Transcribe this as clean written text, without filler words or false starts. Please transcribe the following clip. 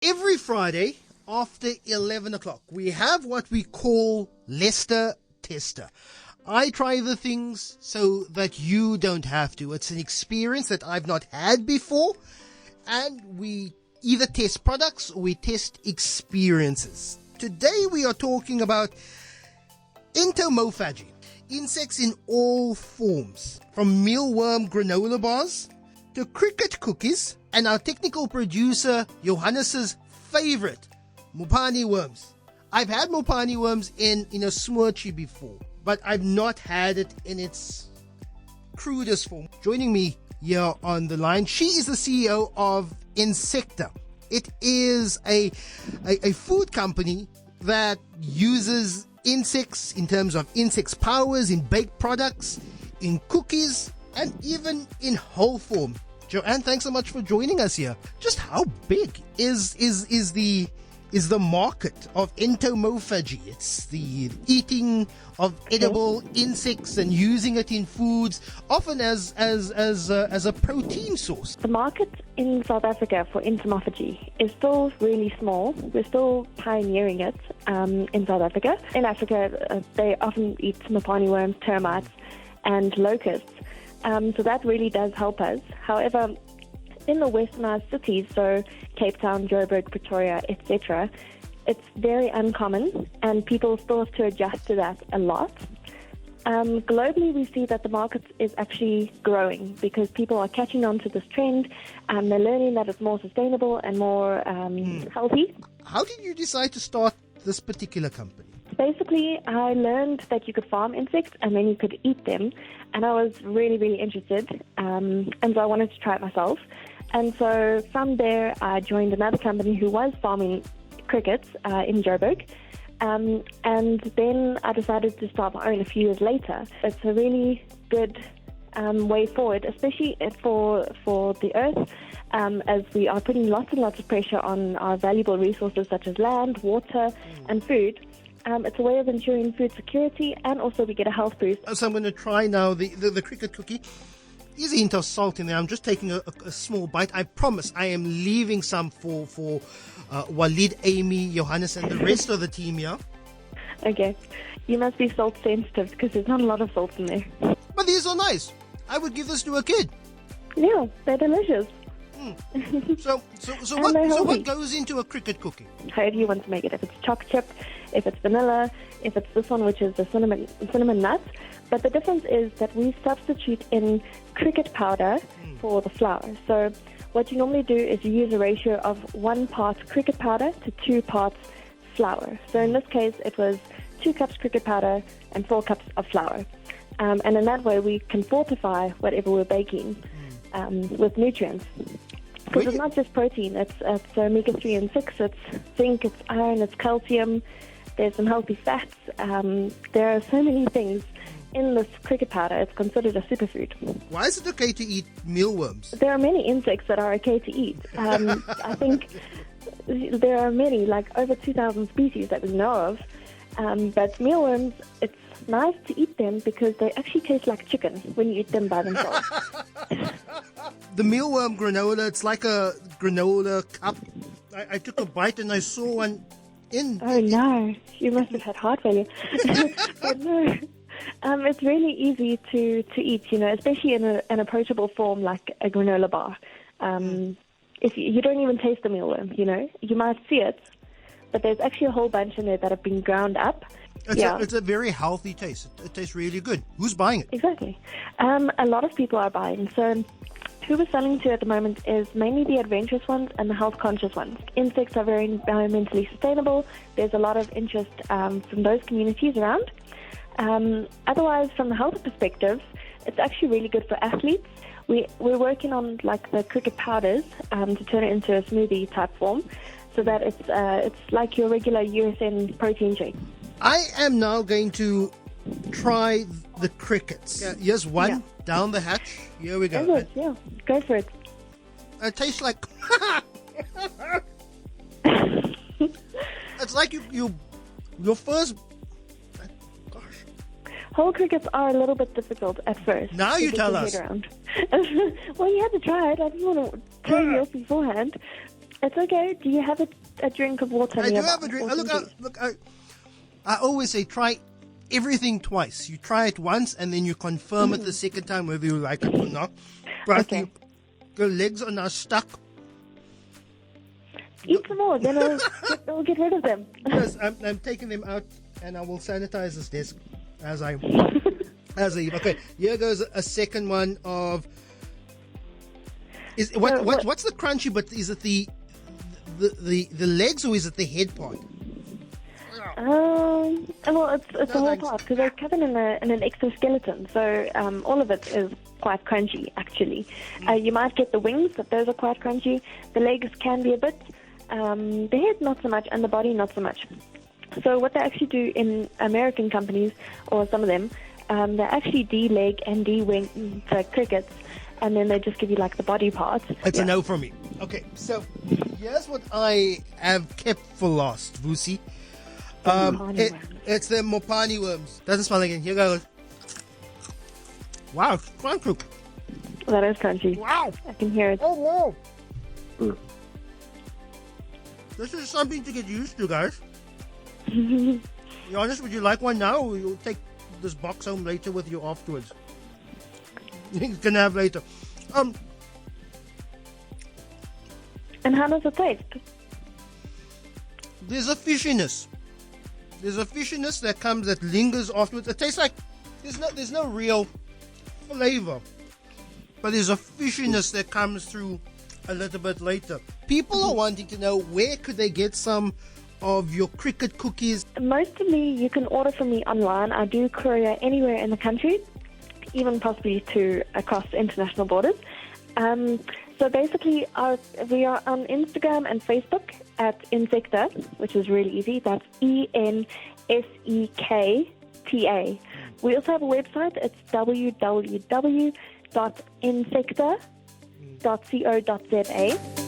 Every Friday after 11 o'clock, we have what we call Leicester Tester. I try the things so that you don't have to. It's an experience that I've not had before, and we either test products or we test experiences. Today we are talking about entomophagy, insects in all forms, from mealworm granola bars to cricket cookies, and our technical producer Johannes's favorite, mopani worms. I've had mopani worms in a smoothie before, but I've not had it in its crudest form. Joining me here on the line, she is the CEO of Ensekta. It is a food company that uses insects in terms of insects powers in baked products, in cookies, and even in whole form. Joanne, thanks so much for joining us here. Just how big is the market of entomophagy? It's the eating of edible insects and using it in foods, often as a protein source. The market in South Africa for entomophagy is still really small. We're still pioneering it in South Africa. In Africa, they often eat mopani worms, termites, and locusts. So that really does help us. However, in the westernized cities, so Cape Town, Joburg, Pretoria, etc., it's very uncommon, and people still have to adjust to that a lot. Globally, we see that the market is actually growing because people are catching on to this trend, and they're learning that it's more sustainable and more healthy. How did you decide to start this particular company? Basically, I learned that you could farm insects and then you could eat them, and I was really, really interested, and so I wanted to try it myself. And so from there, I joined another company who was farming crickets in Joburg, and then I decided to start my own a few years later. It's a really good way forward, especially for the earth, as we are putting lots and lots of pressure on our valuable resources such as land, water, and food. It's a way of ensuring food security, and also we get a health boost. So I'm going to try now the cricket cookie. There's a hint of salt in there. I'm just taking a small bite. I promise I am leaving some for Walid, Amy, Johannes, and the rest of the team here. Okay. You must be salt sensitive because there's not a lot of salt in there. But these are nice. I would give this to a kid. Yeah, they're delicious. So what goes into a cricket cookie? However you want to make it. If it's choc chip, if it's vanilla, if it's this one, which is the cinnamon nuts. But the difference is that we substitute in cricket powder for the flour. So what you normally do is you use a ratio of 1 part cricket powder to 2 parts flour. So in this case, it was 2 cups cricket powder and 4 cups of flour. And in that way, we can fortify whatever we're baking with nutrients. Because it's not just protein, it's omega-3 and 6, it's zinc, it's iron, it's calcium, there's some healthy fats. There are so many things in this cricket powder. It's considered a superfood. Why is it okay to eat mealworms? There are many insects that are okay to eat. I think there are many, like over 2,000 species that we know of. But mealworms, it's nice to eat them because they actually taste like chicken when you eat them by themselves. The mealworm granola, it's like a granola cup. I took a bite and I saw one in... Oh, no. You must have had heart failure. But no. It's really easy to eat, especially in an approachable form like a granola bar. If you don't even taste the mealworm, you might see it, but there's actually a whole bunch in there that have been ground up. It's a very healthy taste. It tastes really good. Who's buying it? Exactly. A lot of people are buying. So who we're selling to at the moment is mainly the adventurous ones and the health-conscious ones. Insects are very environmentally sustainable. There's a lot of interest from those communities around. Otherwise, from the health perspective, it's actually really good for athletes. We're working on like the cricket powders to turn it into a smoothie type form, so that it's like your regular USN protein shake. I am now going to try the crickets. Here's one down the hatch. Here we go. Yeah, go for it. It tastes like. It's like your first. Whole crickets are a little bit difficult at first. Now you tell us. Well, you had to try it. I didn't want to tell you off beforehand. It's okay. Do you have a drink of water? I do nearby? have a drink. Or some juice? I always say try everything twice. You try it once and then you confirm it the second time whether you like it or not. But Okay. your legs are now stuck. Eat some more, then I'll get rid of them. Yes, I'm taking them out and I will sanitize this desk as I eat. Okay, here goes a second one of. What's the crunchy? But is it the legs or is it the head part? Well, it's the whole thanks. part because they're covered in an exoskeleton, so all of it is quite crunchy. Actually, you might get the wings, but those are quite crunchy. The legs can be a bit. The head not so much, and the body not so much. So what they actually do in American companies, or some of them, they actually de-leg and de-wing the crickets, and then they just give you like the body part. It's a no from me. Okay, so here's what I have kept for last, Vusi. It's the Mopani worms. Doesn't smell like it. Here goes. Wow, it's crunchy. That is crunchy. Wow. I can hear it. Oh no. This is something to get used to, guys. Be honest, would you like one now, or you'll take this box home later with you afterwards? You can have later. And how does it taste? There's a fishiness. There's a fishiness that lingers afterwards. It tastes like there's no real flavor, but there's a fishiness that comes through a little bit later. People are wanting to know where could they get some of your cricket cookies. Mostly you can order from me online. I do courier anywhere in the country, even possibly to across international borders. So basically, we are on Instagram and Facebook at Ensekta, which is really easy. That's ENSEKTA. We also have a website. It's www.ensekta.co.za.